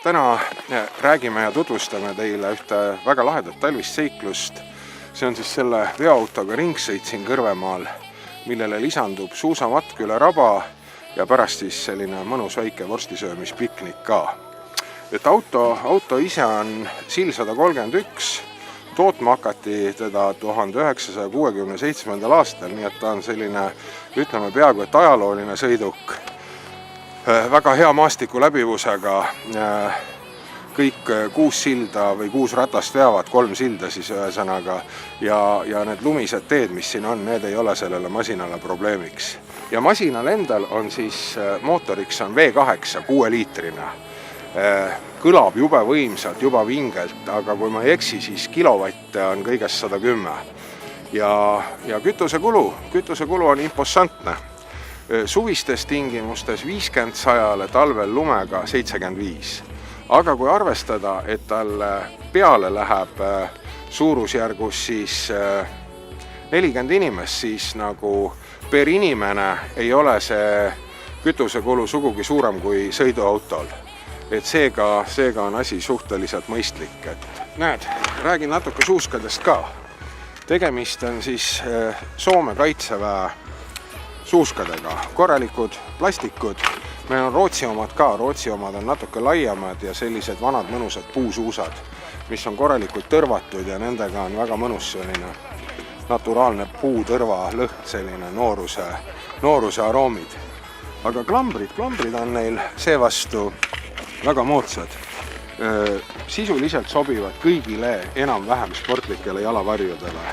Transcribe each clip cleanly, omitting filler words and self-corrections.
täna räägime ja tutvustame teile ühte väga lahedat talvist seiklust. See on siis selle veoautoga ringsõit siin Kõrvemaal, millele lisandub suusamatk üle raba ja pärast siis selline mõnus väike vorstisöömispiknik ka. Et auto ise on SIL 131, tootma hakati teda 1967. aastal, nii et ta on selline, ütleme peaaegu et ajalooline sõiduk. Väga hea maastiku läbivusega, kõik 6 silda või 6 ratast veavad, 3 silda siis ühesõnaga ja need lumised teed, mis siin on, need ei ole sellele masinale probleemiks. Ja masinal endal on siis mootoriks on V8 6-liitrina. Kõlab jube võimsalt, juba vingelt, aga kui ma ei eksi, siis kilovatte on kõigest 110. Ja kütusekulu on imposantne. Suvistes tingimustes 50-100, talvel lumega 75. Aga kui arvestada, et tal peale läheb suurusjärgus siis 40 inimest, siis nagu per inimene ei ole see kütusekulu sugugi suurem kui sõiduautol. Et seega on asi suhteliselt mõistlik. Et näed, räägin natuke suuskadest ka. Tegemist on siis Soome kaitseväe suuskadega, korralikud plastikud. Meil on Rootsi omad ka, Rootsi omad on natuke laiemad ja sellised vanad mõnusad puusuusad, mis on korralikult tõrvatud ja nendega on väga mõnus selline naturaalne puutõrva lõhn, selline nooruse aroomid. Aga klambrid on neil seevastu väga moodsad. Sisuliselt sobivad kõigile enam-vähem sportlikele jalavarjudele.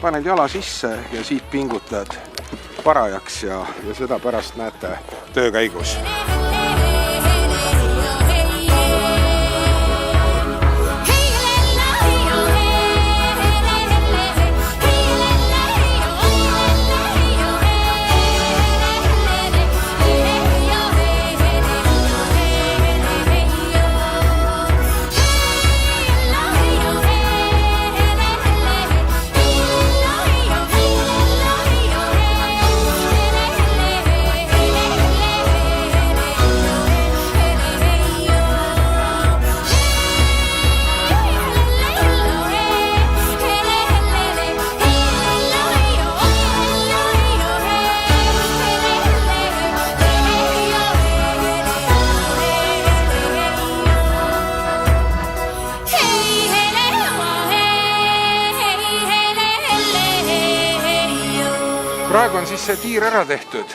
Paned jala sisse ja siit pingutad parajaks ja seda pärast näete töö käigus. Praegu on siis see tiir ära tehtud.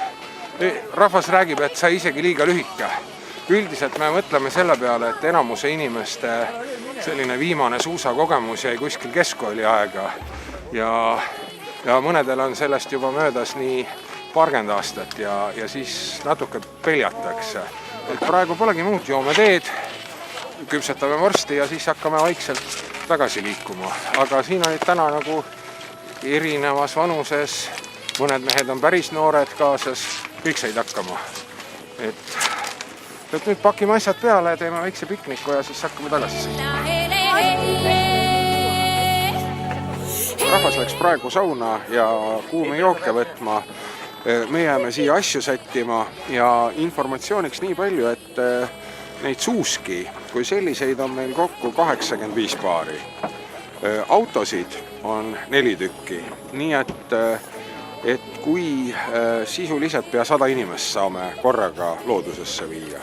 Rahvas räägib, et sai isegi liiga lühike. Üldiselt me mõtleme selle peale, et enamuse inimeste selline viimane suusakogemus jäi kuskil keskkooli aega ja mõnedel on sellest juba möödas nii paarkümmend aastat ja siis natuke peljatakse. Et praegu polegi muud, joome teed, küpsetame vorsti ja siis hakkame vaikselt tagasi liikuma. Aga siin olid täna nagu erinevas vanuses. Mõned mehed on päris noored kaasas, kõik said hakkama. Et nüüd pakime asjad peale ja teeme väikse pikniku ja siis hakkame tagasi. Rahvas läks praegu sauna ja kuumi jooke võtma. Me jääme siia asju sättima ja informatsiooniks nii palju, et neid suuski, kui selliseid on meil kokku 85 paari. Autosid on 4 tükki, nii et kui sisuliselt pea 100 inimest saame korraga loodusesse viia.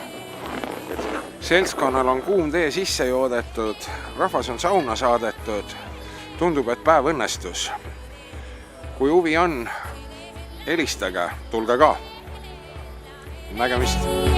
Seltskonnal on kuum tee sisse joodetud, rahvas on sauna saadetud, tundub, et päev õnnestus. Kui huvi on, helistage, tulge ka. Nägemist!